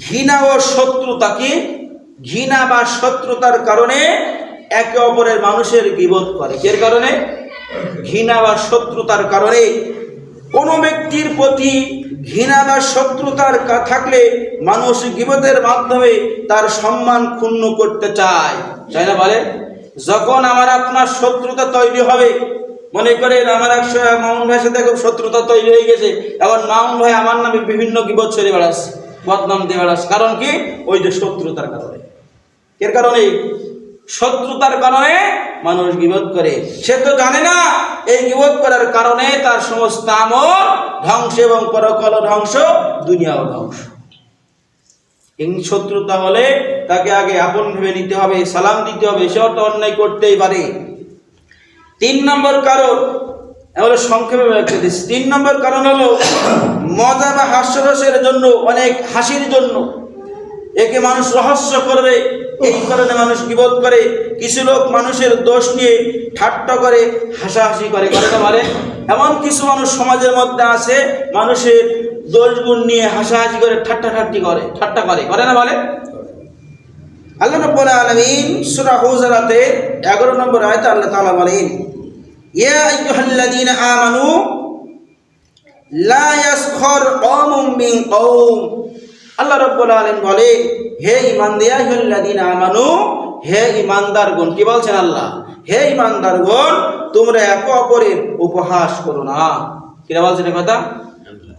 ঘৃণা ও শত্রুতাকে, ঘৃণা বা শত্রুতার কারণে একে অপরের মানুষের গীবত করে। এর কারণে ঘৃণা বা শত্রুতার কারণে কোনো ব্যক্তির প্রতি ঘৃণা বা শত্রুতার থাকলে মানুষ গীবতের মাধ্যমে তার সম্মান ক্ষুণ্ণ করতে চায়, তাই না? বলে যখন আমার আপনার শত্রুতা তৈরি হবে, মনে করেন আমার এক মামুন ভাইয়ের সাথে খুব শত্রুতা তৈরি হয়ে গেছে, এখন মামুন ভাই আমার নামে বিভিন্ন গীবত ছড়িয়ে বেড়াচ্ছে, বদনাম দিয়ে বেড়াচ্ছে। কারণ কি? ওই যে শত্রুতার কারণে। এর কারণে শত্রুতার কারণে মানুষ গীবত করে। সে তো জানে না এই গীবত করার কারণে তার সমস্ত আমল ধ্বংস এবং পরকাল ধ্বংস, দুনিয়াও ধ্বংস। এই শত্রুতা হলে তাকে আগে আপন ভেবে নিতে হবে, সালাম দিতে হবে, সে তো অন্যায় করতেই পারে। 3 নম্বর কারণ, এবারে সংক্ষেপে ব্যাখ্যা দিচ্ছি। 3 নম্বর কারণ হলো মজা বা হাস্যরসের জন্য, অনেক হাসির জন্য একে মানুষ রহস্য করবে, এই কারণে মানুষ গীবত করে। কিছু লোক মানুষের দোষ নিয়ে ঠাট্টা করে, হাসাহাসি করে, করে না বলে? এমন কিছু মানুষ সমাজের মধ্যে আছে, মানুষের দোষ গুণ নিয়ে হাসাহাসি করে, ঠাট্টা করে না বলে? আল্লাহ রাব্বুল আলামিন সূরা হুজুরাতে 11 নম্বর আয়াতে আল্লাহ তাআলা বলেন, ইয়া আইয়ুহাল্লাযীনা আমানু লা ইয়াসখর কওমুম মিন কওম। আল্লাহ রাব্বুল আলামিন বলেন, হে ঈমানদারগণ, আমানু, হে ঈমানদারগণ। কি বলছেন আল্লাহ? হে ঈমানদারগণ, তোমরা একে অপরের উপহাস করো না। কিরা বলছেন এই কথা?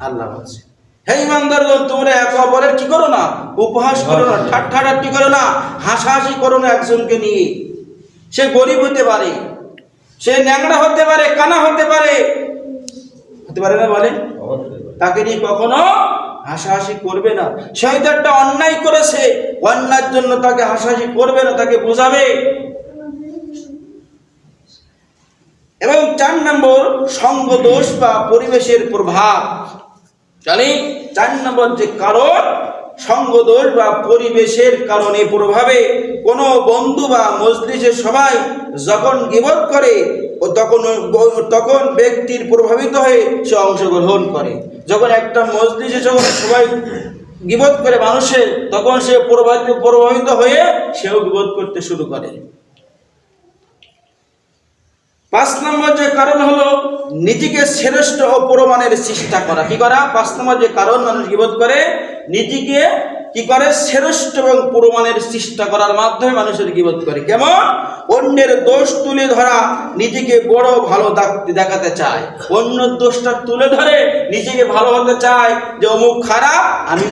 আল্লাহ বলছে, হে ঈমানদারগণ, তোমরা একে অপরের কি করো না? উপহাস করো না, ঠাট্টাটাট্টি করো না, হাসাহাসি করো না একজনকে নিয়ে। সে গরিব হতে পারে, সে ন্যাংরা হতে পারে, কানা হতে পারে না বলে? তাকে নিয়ে কখনো হাসাহাসি করবে না। সে হয়তো একটা অন্যায় করেছে, অন্যায়ের জন্য তাকে হাসাহাসি করবে না, তাকে বোঝাবে। এবং 4 নম্বর, সঙ্গ দোষ বা পরিবেশের প্রভাব। জানি 4 নম্বর যে কারণ, সঙ্গ দোষ বা পরিবেশের কারণে প্রভাবে কোনো বন্ধু বা মজলিসে সবাই যখন গীবত করে তখন ব্যক্তির প্রভাবিত হয়ে সে অংশগ্রহণ করে। যখন একটা মজলিসে যখন সবাই গীবত করে মানুষের, তখন সে প্রভাবিত হয়ে সেও গীবত করতে শুরু করে। 5 নম্বর যে কারণ হলো নিজেকে শ্রেষ্ঠ ও প্রমাণের চেষ্টা করা। কি করা? 5 নম্বর যে কারণ মানুষ গীবত করে, নিজেকে কি করে? শ্রেষ্ঠ এবং প্রমাণের চেষ্টা করার মাধ্যমে মানুষের গীবত করে। কেমন? অন্যের দোষ তুলে ধরা, নিজেকে বড় ভালো দেখাতে চায়। অন্য দোষটা তুলে ধরে নিজেকে ভালো হতে চায়, যে অমুক খারাপ, আমি